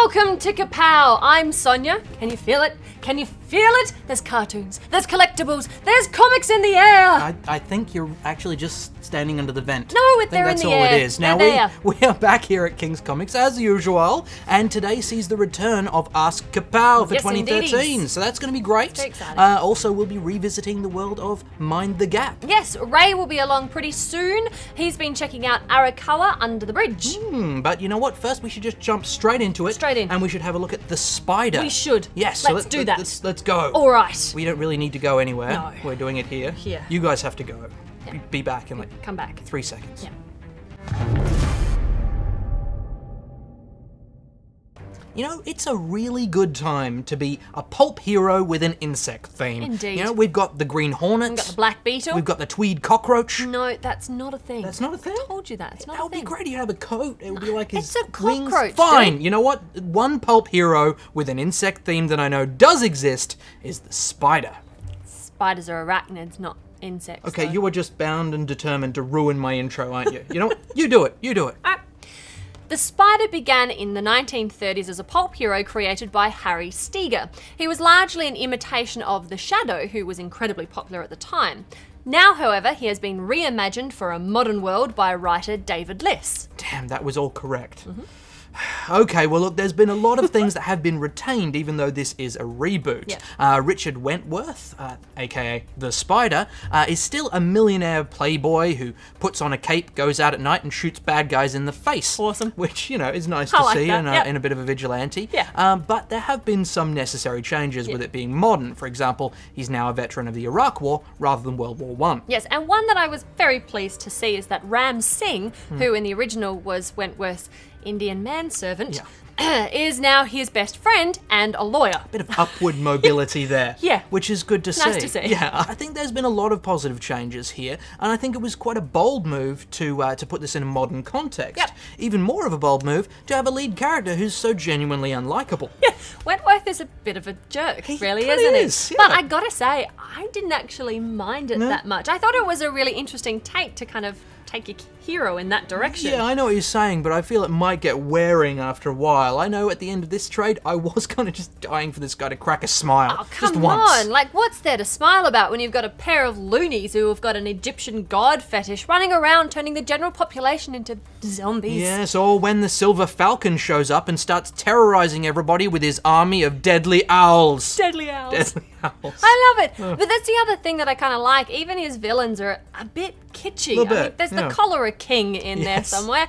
Welcome to Kapow. I'm Sonia. Can you feel it? Can you feel it? There's cartoons, there's collectibles, there's comics in the air. I think you're actually just standing under the vent. No, they're in the air. That's all it is. Now we are back here at King's Comics as usual, and today sees the return of Ask Kapow for 2013. Indeed. So that's going to be great. Very exciting. Also, we'll be revisiting the world of Mind the Gap. Yes, Ray will be along pretty soon. He's been checking out Arakawa Under the Bridge. But you know what? First, we should just jump straight into it. Straight in. And we should have a look at the spider. We should. Yes. Let's do that. Let's go. All right. We don't really need to go anywhere. No. We're doing it here. Here. You guys have to go. Yeah. Be back in like Come back. 3 seconds. Yeah. You know, it's a really good time to be a pulp hero with an insect theme. Indeed. You know, we've got the green hornet. We've got the black beetle. We've got the tweed cockroach. No, that's not a thing. That's not a thing? I told you that. It's not That a would thing. be great. You'd have a coat. It would be like his It's a wings. cockroach, Fine. dude. You know what? One pulp hero with an insect theme that I know does exist is the spider. Spiders are arachnids, not insects. Okay, though. you are just bound and determined to ruin my intro, aren't you? You know what? You do it. You do it. The Spider began in the 1930s as a pulp hero created by Harry Steger. He was largely an imitation of the Shadow, who was incredibly popular at the time. Now, however, he has been reimagined for a modern world by writer David Liss. Damn, that was all correct. Okay, well look, there's been a lot of things that have been retained even though this is a reboot. Yeah. Richard Wentworth, aka the Spider, is still a millionaire playboy who puts on a cape, goes out at night and shoots bad guys in the face. Awesome. Which, you know, is nice I to like see that, in, yep. in a bit of a vigilante. Yeah. But there have been some necessary changes with it being modern. For example, he's now a veteran of the Iraq War rather than World War I. Yes, and one that I was very pleased to see is that Ram Singh, who in the original was Wentworth's Indian manservant, is now his best friend and a lawyer. Bit of upward mobility there. Yeah. Which is good to see. Nice to see. Yeah, I think there's been a lot of positive changes here, and I think it was quite a bold move to put this in a modern context. Yep. Even more of a bold move to have a lead character who's so genuinely unlikable. Yeah, Wentworth is a bit of a jerk, really, kinda isn't he? is, yeah. But I gotta say, I didn't actually mind it that much. I thought it was a really interesting take to kind of take your hero in that direction. Yeah, I know what you're saying, but I feel it might get wearing after a while. I know at the end of this trade, I was kind of just dying for this guy to crack a smile. Oh, just come once. on. Like, what's there to smile about when you've got a pair of loonies who have got an Egyptian god fetish running around turning the general population into zombies? Yes, or when the Silver Falcon shows up and starts terrorizing everybody with his army of deadly owls. Deadly owls. Deadly owls. I love it. But that's the other thing that I kind of like. Even his villains are a bit kitschy. Little I mean, bit, there's yeah. the Cholera King in there somewhere.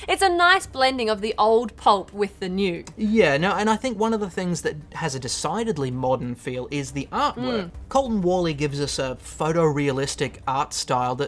It's a nice blending of the old pulp with the new. Yeah, no, and I think one of the things that has a decidedly modern feel is the artwork. Colton Worley gives us a photorealistic art style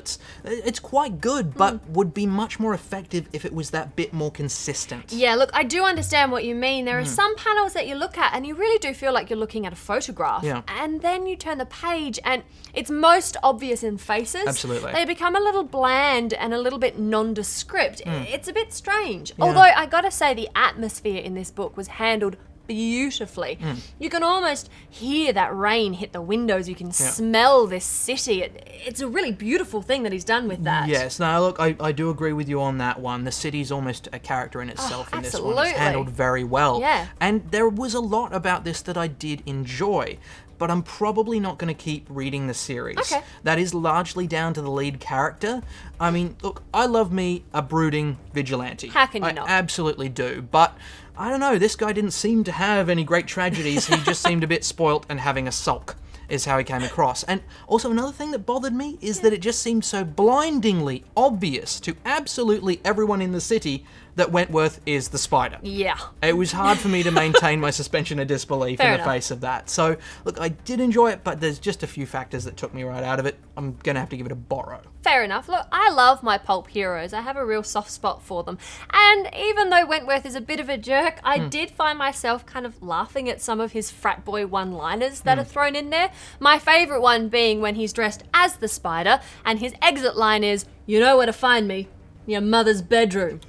it's quite good, but would be much more effective if it was that bit more consistent. Yeah, look, I do understand what you mean. There are some panels that you look at and you really do feel like you're looking at a photograph. Yeah. And then you turn the page and it's most obvious in faces. Absolutely. They become a little bland and a little bit nondescript. It's a bit strange. Although I gotta say the atmosphere in this book was handled beautifully. You can almost hear that rain hit the windows. You can smell this city. It's a really beautiful thing that he's done with that. Yes, now look, I do agree with you on that one. The city's almost a character in itself in this one. It's absolutely. handled very well. Yeah. And there was a lot about this that I did enjoy. But I'm probably not going to keep reading the series. Okay. That is largely down to the lead character. I mean, look, I love me a brooding vigilante. How can you not? I absolutely do. But I don't know, this guy didn't seem to have any great tragedies. He just seemed a bit spoilt and having a sulk, is how he came across. And also another thing that bothered me is that it just seemed so blindingly obvious to absolutely everyone in the city that Wentworth is the Spider. Yeah. It was hard for me to maintain my suspension of disbelief Fair in the enough. face of that. So, look, I did enjoy it, but there's just a few factors that took me right out of it. I'm gonna have to give it a borrow. Fair enough. Look, I love my pulp heroes. I have a real soft spot for them. And even though Wentworth is a bit of a jerk, I did find myself kind of laughing at some of his frat boy one-liners that are thrown in there. My favourite one being when he's dressed as the Spider and his exit line is, "You know where to find me, your mother's bedroom."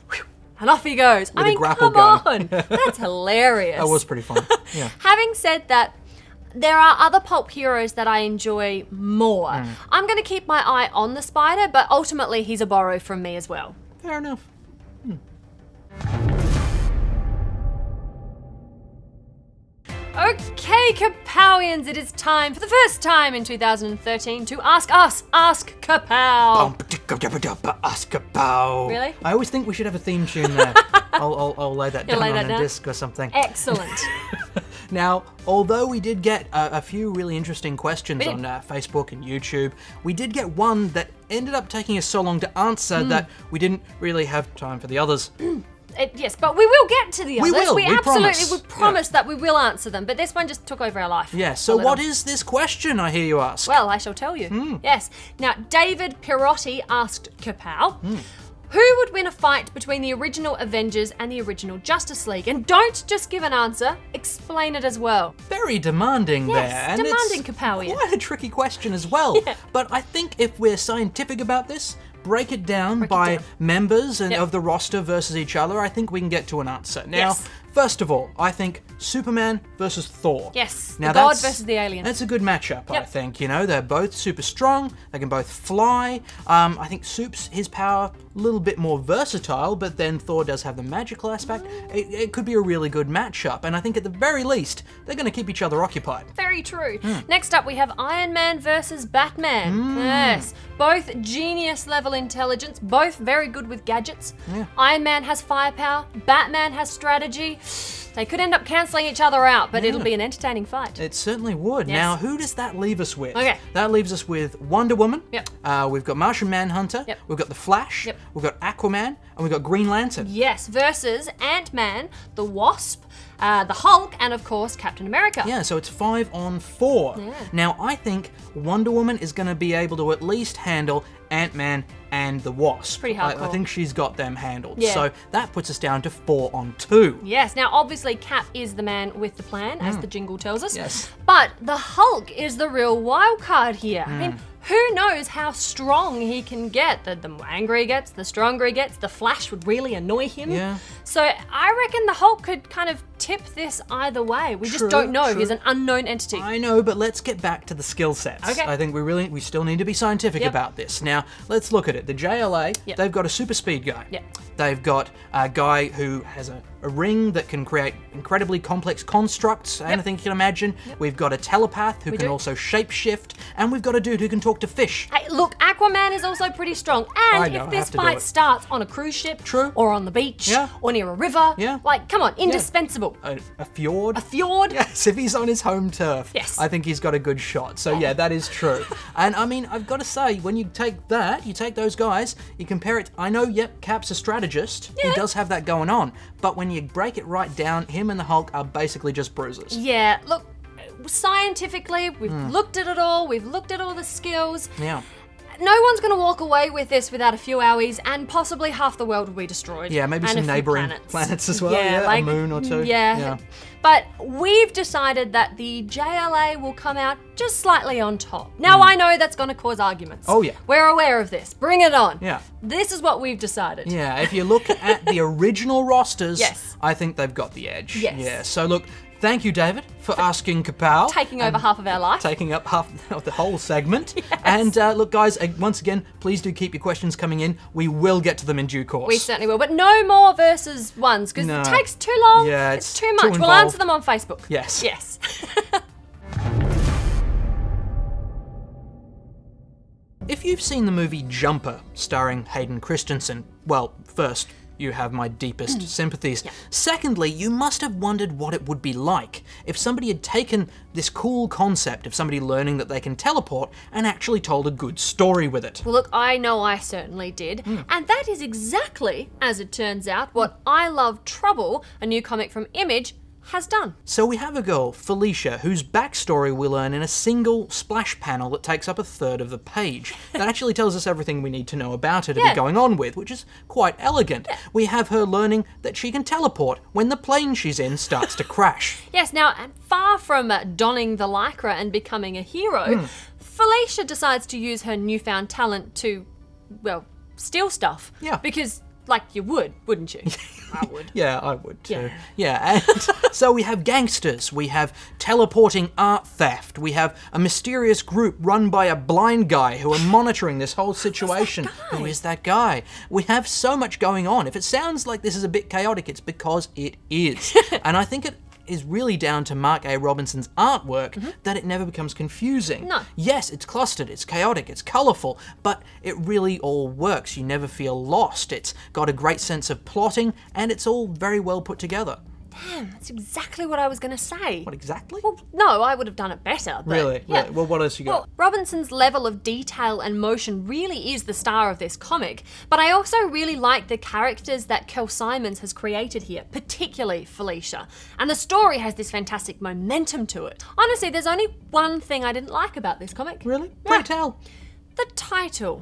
And off he goes. With I a mean, grapple come gun. on. That's hilarious. That was pretty fun. Yeah. Having said that, there are other pulp heroes that I enjoy more. I'm going to keep my eye on the Spider, but ultimately he's a borrow from me as well. Fair enough. Okay, Kapowians, it is time for the first time in 2013 to ask us, Ask Kapow. Ask Kapow. Really? I always think we should have a theme tune there. I'll lay that down on a disc or something. Excellent. Now, although we did get a few really interesting questions on Facebook and YouTube, we did get one that ended up taking us so long to answer that we didn't really have time for the others. Yes, but we will get to the others. We will. We absolutely promise. that we will answer them, but this one just took over our life. Yeah, so what is this question, I hear you ask? Well, I shall tell you. Yes. Now, David Pirotti asked Kapow, who would win a fight between the original Avengers and the original Justice League? And don't just give an answer, explain it as well. Very demanding there. Yes, demanding, Kapowian. Quite a tricky question as well. Yeah. But I think if we're scientific about this, break it down by members and of the roster versus each other, I think we can get to an answer. Now, first of all, I think Superman versus Thor. Yes, now the god versus the alien. That's a good matchup, I think. You know, they're both super strong, they can both fly. I think his power, a little bit more versatile, but then Thor does have the magical aspect. It could be a really good matchup, and I think at the very least, they're going to keep each other occupied. Very true. Next up, we have Iron Man versus Batman. Yes, both genius level intelligence, both very good with gadgets. Iron Man has firepower, Batman has strategy. They could end up cancelling each other out, but it'll be an entertaining fight. It certainly would. Yes. Now, who does that leave us with? Okay. That leaves us with Wonder Woman. We've got Martian Manhunter. We've got The Flash. We've got Aquaman. And we've got Green Lantern. Yes, versus Ant-Man, the Wasp, the Hulk, and of course, Captain America. Yeah, so it's 5 on 4. Now, I think Wonder Woman is going to be able to at least handle Ant-Man and the Wasp. Pretty hardcore. I think she's got them handled. Yeah. So that puts us down to 4 on 2. Yes, now obviously Cap is the man with the plan, as the jingle tells us. Yes. But the Hulk is the real wild card here. I mean, who knows how strong he can get? The angrier he gets, the stronger he gets. The Flash would really annoy him. Yeah. So I reckon the Hulk could kind of tip this either way. We just don't know. He's an unknown entity. I know, but let's get back to the skill sets. Okay. I think we still need to be scientific about this. Now, let's look at it. The JLA, they've got a super speed guy. They've got a guy who has a ring that can create incredibly complex constructs, anything you can imagine. We've got a telepath who can also shapeshift, and we've got a dude who can talk to fish. Hey, look, Aquaman is also pretty strong. And if this fight starts on a cruise ship, or on the beach, or near a river, like, come on, indispensable. A fjord? A fjord? Yes, if he's on his home turf, yes, I think he's got a good shot. So yeah, that is true. And I mean, I've got to say, when you take that, you take those guys, you compare it, I know, Cap's a strategist, he does have that going on, but when you break it right down, him and the Hulk are basically just bruisers. Yeah, look, scientifically, we've looked at it all, we've looked at all the skills. Yeah. No one's going to walk away with this without a few owies, and possibly half the world will be destroyed. Yeah, maybe some neighbouring planets as well. Like, a moon or two. Yeah. But we've decided that the JLA will come out just slightly on top. Now, I know that's going to cause arguments. Oh, yeah. We're aware of this. Bring it on. Yeah. This is what we've decided. Yeah, if you look at the original rosters, I think they've got the edge. Yes. Yeah, so look, thank you, David, for asking Kapow. Taking over half of our life. Taking up half of the whole segment. And look, guys, once again, please do keep your questions coming in. We will get to them in due course. We certainly will, but no more versus ones, because it takes too long. Yeah, it's too much. We'll answer them on Facebook. Yes. Yes. If you've seen the movie Jumper, starring Hayden Christensen, well, first, you have my deepest sympathies. Secondly, you must have wondered what it would be like if somebody had taken this cool concept of somebody learning that they can teleport and actually told a good story with it. Well, look, I know I certainly did. And that is exactly, as it turns out, what I Love Trouble, a new comic from Image, has done. So we have a girl, Felicia, whose backstory we learn in a single splash panel that takes up a third of the page. That actually tells us everything we need to know about her to be going on with, which is quite elegant. We have her learning that she can teleport when the plane she's in starts to crash. Yes, now, far from donning the lycra and becoming a hero, Felicia decides to use her newfound talent to, well, steal stuff. Yeah. Because, like, you would, wouldn't you? I would. Yeah, I would too. Yeah, and so we have gangsters, we have teleporting art theft, we have a mysterious group run by a blind guy who are monitoring this whole situation. Who is that guy? We have so much going on. If it sounds like this is a bit chaotic, it's because it is. And I think is really down to Mark A. Robinson's artwork that it never becomes confusing. No. Yes, it's clustered, it's chaotic, it's colourful, but it really all works. You never feel lost. It's got a great sense of plotting, and it's all very well put together. Damn, that's exactly what I was going to say. What exactly? Well, no, I would have done it better. But Really? Yeah. Really? Well, what else you got? Well, Robinson's level of detail and motion really is the star of this comic, but I also really like the characters that Kel Simons has created here, particularly Felicia. And the story has this fantastic momentum to it. Honestly, there's only one thing I didn't like about this comic. Really? Yeah. Pray tell. The title.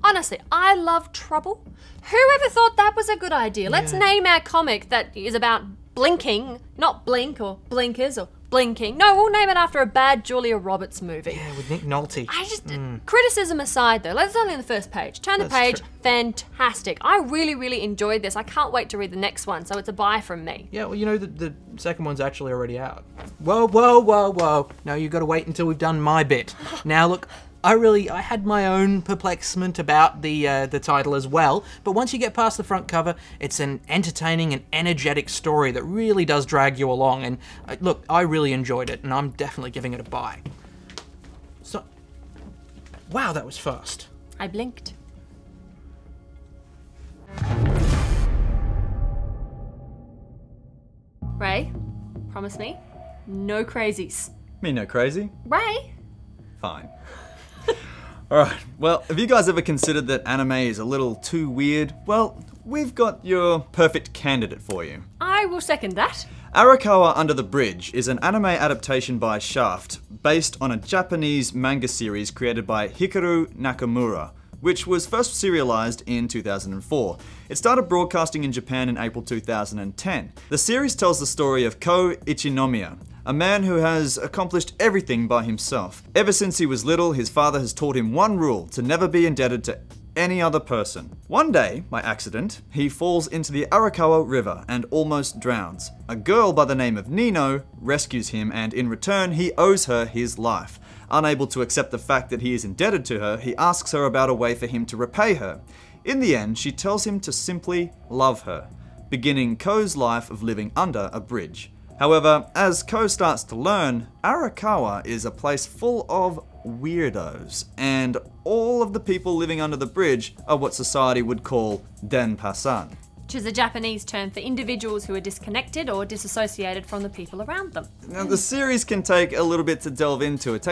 Honestly, I love trouble. Whoever thought that was a good idea? Let's name our comic that is about blinking, not Blink or Blinkers or Blinking. No, we'll name it after a bad Julia Roberts movie. Yeah, with Nick Nolte. I just, criticism aside though, let's only on the first page. Turn the That's page, true. fantastic. I really, really enjoyed this. I can't wait to read the next one, so it's a buy from me. Yeah, well, you know, the second one's actually already out. Whoa, whoa, whoa, whoa. No, you've got to wait until we've done my bit. Now, look, I had my own perplexment about the title as well, but once you get past the front cover, it's an entertaining and energetic story that really does drag you along, and look, I really enjoyed it, and I'm definitely giving it a buy. So, wow, that was fast. I blinked. Ray, promise me, no crazies. Me no crazy? Ray? Fine. Alright, well, have you guys ever considered that anime is a little too weird? Well, we've got your perfect candidate for you. I will second that. Arakawa Under The Bridge is an anime adaptation by Shaft, based on a Japanese manga series created by Hikaru Nakamura, which was first serialized in 2004. It started broadcasting in Japan in April 2010. The series tells the story of Ko Ichinomiya, a man who has accomplished everything by himself. Ever since he was little, his father has taught him one rule: to never be indebted to any other person. One day, by accident, he falls into the Arakawa River and almost drowns. A girl by the name of Nino rescues him, and in return, he owes her his life. Unable to accept the fact that he is indebted to her, he asks her about a way for him to repay her. In the end, she tells him to simply love her, beginning Ko's life of living under a bridge. However, as Ko starts to learn, Arakawa is a place full of weirdos, and all of the people living under the bridge are what society would call denpasan. Which is a Japanese term for individuals who are disconnected or disassociated from the people around them. Now, the series can take a little bit to delve into. It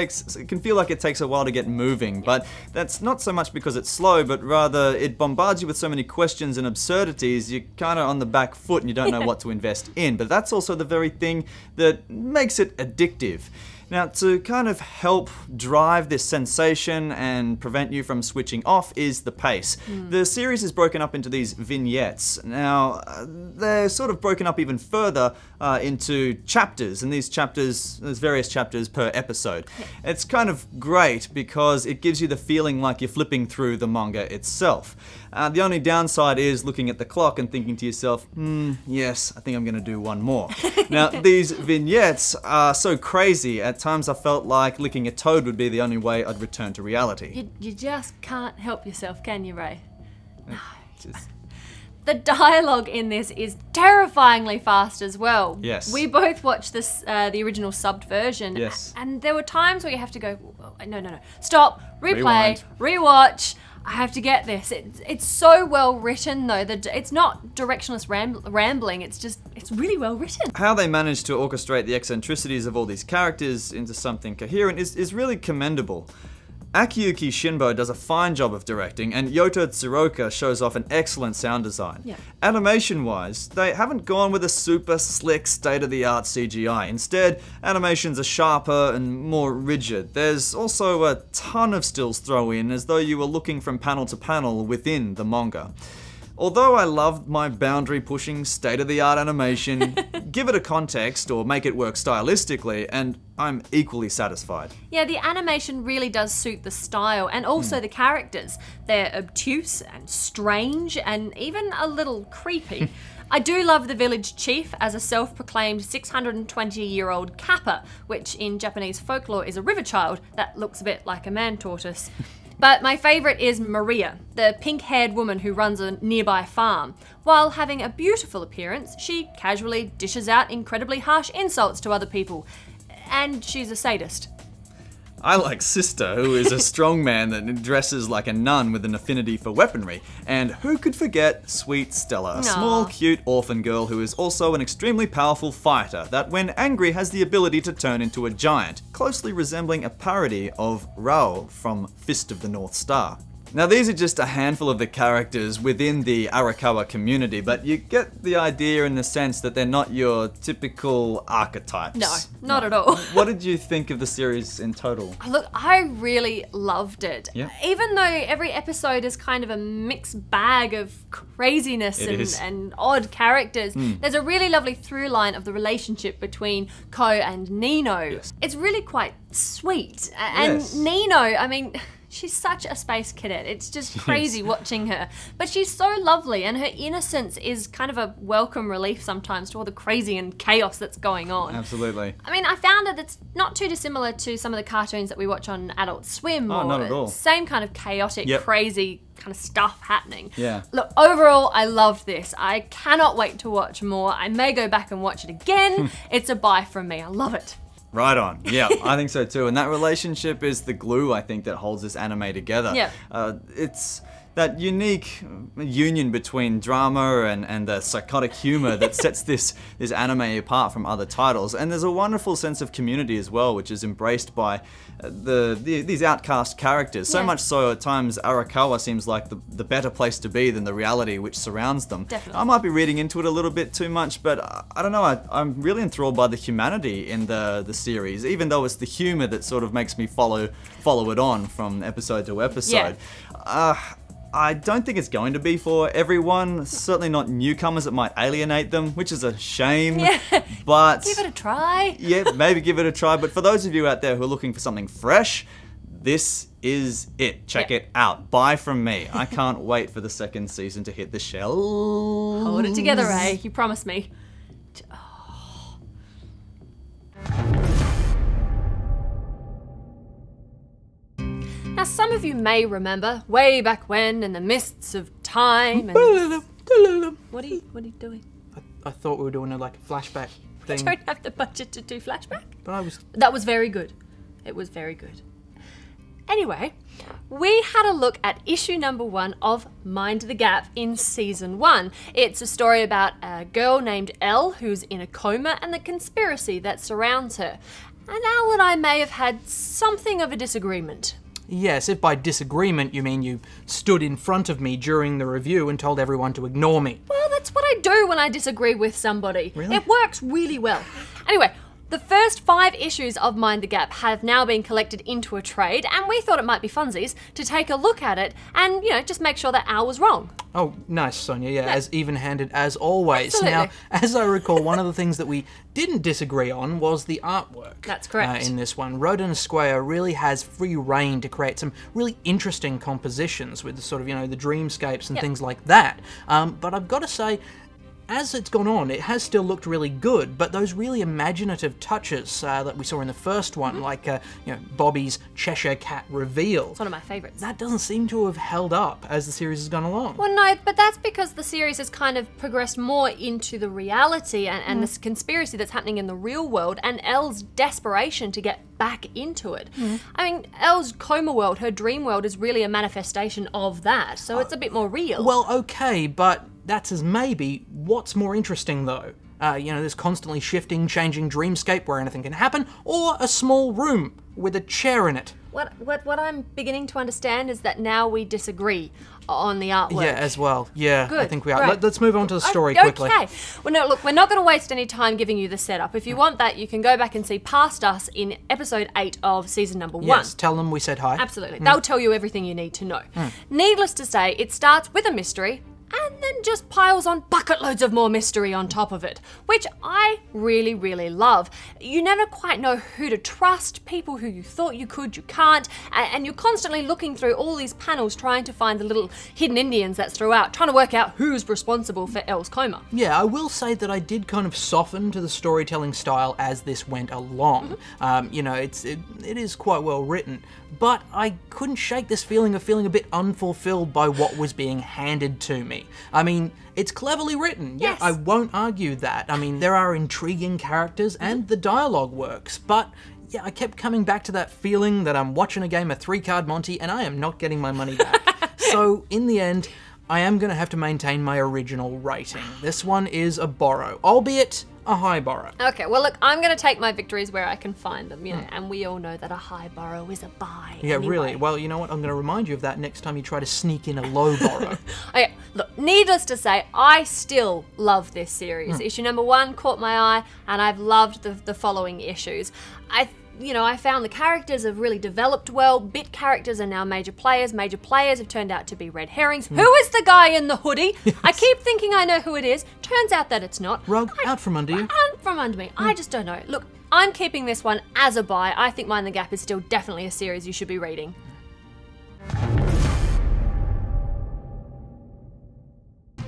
can feel like it takes a while to get moving, but that's not so much because it's slow, but rather it bombards you with so many questions and absurdities, you're kind of on the back foot and you don't know what to invest in. But that's also the very thing that makes it addictive. Now, to kind of help drive this sensation and prevent you from switching off is the pace. The series is broken up into these vignettes. Now, they're sort of broken up even further into chapters, and these chapters, there's various chapters per episode. It's kind of great because it gives you the feeling like you're flipping through the manga itself. The only downside is looking at the clock and thinking to yourself, yes, I think I'm going to do one more. Now, these vignettes are so crazy, at times I felt like licking a toad would be the only way I'd return to reality. You just can't help yourself, can you, Ray? Just- The dialogue in this is terrifyingly fast as well. Yes. We both watched this, the original subbed version. Yes. And there were times where you have to go, no, stop, replay, Rewind. rewatch. I have to get this. It's so well written though. It's not directionless rambling. It's really well written. How they managed to orchestrate the eccentricities of all these characters into something coherent is really commendable. Akiyuki Shinbo does a fine job of directing, and Yota Tsuruoka shows off an excellent sound design. Yeah. Animation-wise, they haven't gone with a super slick, state-of-the-art CGI. Instead, animations are sharper and more rigid. There's also a ton of stills thrown in, as though you were looking from panel to panel within the manga. Although I love my boundary-pushing, state-of-the-art animation, give it a context or make it work stylistically, and I'm equally satisfied. Yeah, the animation really does suit the style and also the characters. They're obtuse and strange and even a little creepy. I do love the village chief as a self-proclaimed 620-year-old kappa, which in Japanese folklore is a river child that looks a bit like a man tortoise. But my favourite is Maria, the pink-haired woman who runs a nearby farm. While having a beautiful appearance, she casually dishes out incredibly harsh insults to other people. And she's a sadist. I like Sister, who is a strong man that dresses like a nun with an affinity for weaponry. And who could forget Sweet Stella, a small, cute orphan girl who is also an extremely powerful fighter that, when angry, has the ability to turn into a giant, closely resembling a parody of Rao from Fist of the North Star. Now, these are just a handful of the characters within the Arakawa community, but you get the idea in the sense that they're not your typical archetypes. No, not at all. What did you think of the series in total? Look, I really loved it. Yeah. Even though every episode is kind of a mixed bag of craziness and odd characters, there's a really lovely through line of the relationship between Ko and Nino. Yes. It's really quite sweet. And Nino, I mean... she's such a space cadet. It's just crazy watching her. But she's so lovely, and her innocence is kind of a welcome relief sometimes to all the crazy and chaos that's going on. Absolutely. I mean, I found that it's not too dissimilar to some of the cartoons that we watch on Adult Swim. Oh, not at all. Same kind of chaotic, crazy kind of stuff happening. Yeah. Look, overall, I loved this. I cannot wait to watch more. I may go back and watch it again. It's a buy from me. I love it. Right on. Yeah, I think so too. And that relationship is the glue, I think, that holds this anime together. Yeah. It's that unique union between drama and the psychotic humor that sets this anime apart from other titles. And there's a wonderful sense of community as well, which is embraced by these outcast characters. So much so at times Arakawa seems like the better place to be than the reality which surrounds them. Definitely. I might be reading into it a little bit too much, but I don't know, I'm really enthralled by the humanity in the series, even though it's the humor that sort of makes me follow it on from episode to episode. I don't think it's going to be for everyone, certainly not newcomers. It might alienate them, which is a shame. But give it a try. Yeah, maybe give it a try. But for those of you out there who are looking for something fresh, this is it. Check it out. Buy from me. I can't wait for the second season to hit the shelves. Hold it together, Ray. You promised me. Now, some of you may remember, way back when, in the mists of time, and... What are you doing? I thought we were doing a flashback thing. I don't have the budget to do flashback. But That was very good. It was very good. Anyway, we had a look at issue number 1 of Mind the Gap in season 1. It's a story about a girl named Elle who's in a coma and the conspiracy that surrounds her. And Elle and I may have had something of a disagreement. Yes, if by disagreement you mean you stood in front of me during the review and told everyone to ignore me. Well, that's what I do when I disagree with somebody. Really? It works really well. Anyway, the first 5 issues of Mind the Gap have now been collected into a trade, and we thought it might be funsies to take a look at it and, just make sure that Al was wrong. Oh, nice, Sonia. Yeah, as even-handed as always. Absolutely. Now, as I recall, one of the things that we didn't disagree on was the artwork. That's correct. In this one, Rodin Square really has free reign to create some really interesting compositions with the sort of, the dreamscapes and things like that. But I've got to say, as it's gone on, it has still looked really good, but those really imaginative touches that we saw in the first one, like Bobby's Cheshire Cat reveal, It's one of my favourites. that doesn't seem to have held up as the series has gone along. Well, no, but that's because the series has kind of progressed more into the reality and this conspiracy that's happening in the real world, and Elle's desperation to get back into it. I mean, Elle's coma world, her dream world, is really a manifestation of that, so it's a bit more real. Well, okay, but that's as maybe. What's more interesting, though? This constantly shifting, changing dreamscape where anything can happen, or a small room with a chair in it? What I'm beginning to understand is that now we disagree on the artwork. Yeah, as well. Yeah, Good. I think we are. Right. Let's move on to the story quickly. Okay. Well, no, look, we're not going to waste any time giving you the setup. If you want that, you can go back and see past us in episode 8 of season number 1. Yes, tell them we said hi. Absolutely. They'll tell you everything you need to know. Needless to say, it starts with a mystery and then just piles on bucket loads of more mystery on top of it, which I really, really love. You never quite know who to trust, people who you thought you could, you can't, and you're constantly looking through all these panels trying to find the little hidden Indians that's throughout, trying to work out who's responsible for Elle's coma. Yeah, I will say that I did kind of soften to the storytelling style as this went along. You know, it is quite well written, but I couldn't shake this feeling of feeling a bit unfulfilled by what was being handed to me. I mean, it's cleverly written. Yes. Yeah, I won't argue that. I mean, there are intriguing characters and the dialogue works, but yeah, I kept coming back to that feeling that I'm watching a game of 3-card Monty and I am not getting my money back. So in the end, I am going to have to maintain my original rating. This one is a borrow, albeit a high borrow. Okay, well look, I'm going to take my victories where I can find them, you know, and we all know that a high borrow is a buy. Yeah, anyway. really. Well, you know what? I'm going to remind you of that next time you try to sneak in a low borrow. Okay, look, needless to say, I still love this series. Issue number 1 caught my eye, and I've loved the following issues. I found the characters have really developed well. Bit characters are now major players. Major players have turned out to be red herrings. Who is the guy in the hoodie? Yes. I keep thinking I know who it is. Turns out that it's not. Rug, out from under you. Out from under me. I just don't know. Look, I'm keeping this one as a buy. I think Mind the Gap is still definitely a series you should be reading.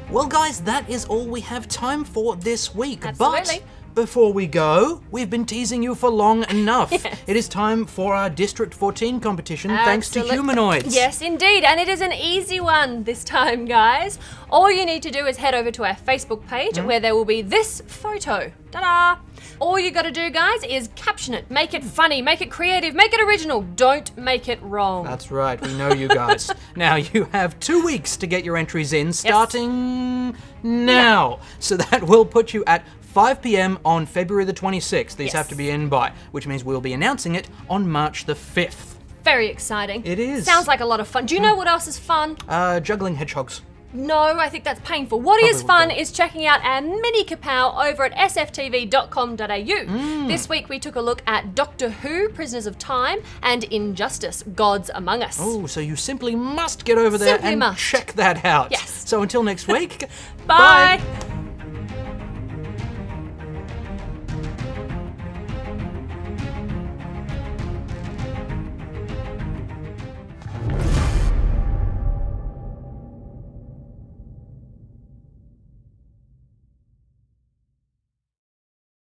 Well, guys, that is all we have time for this week. Absolutely. But before we go, we've been teasing you for long enough. Yes. It is time for our District 14 competition, thanks to humanoids. Yes, indeed, and it is an easy one this time, guys. All you need to do is head over to our Facebook page where there will be this photo. Ta-da! All you gotta do, guys, is caption it, make it funny, make it creative, make it original. Don't make it wrong. That's right, we know you guys. Now, you have 2 weeks to get your entries in, starting now. Yeah. So that will put you at 5 p.m. on February the 26th. These have to be in by, which means we'll be announcing it on March the 5th. Very exciting. It is. Sounds like a lot of fun. Do you know what else is fun? Juggling hedgehogs. No, I think that's painful. What is fun is checking out our mini Kapow over at sftv.com.au. This week we took a look at Doctor Who, Prisoners of Time, and Injustice, Gods Among Us. Oh, so you simply must get over there and check that out. Yes. So until next week, Bye.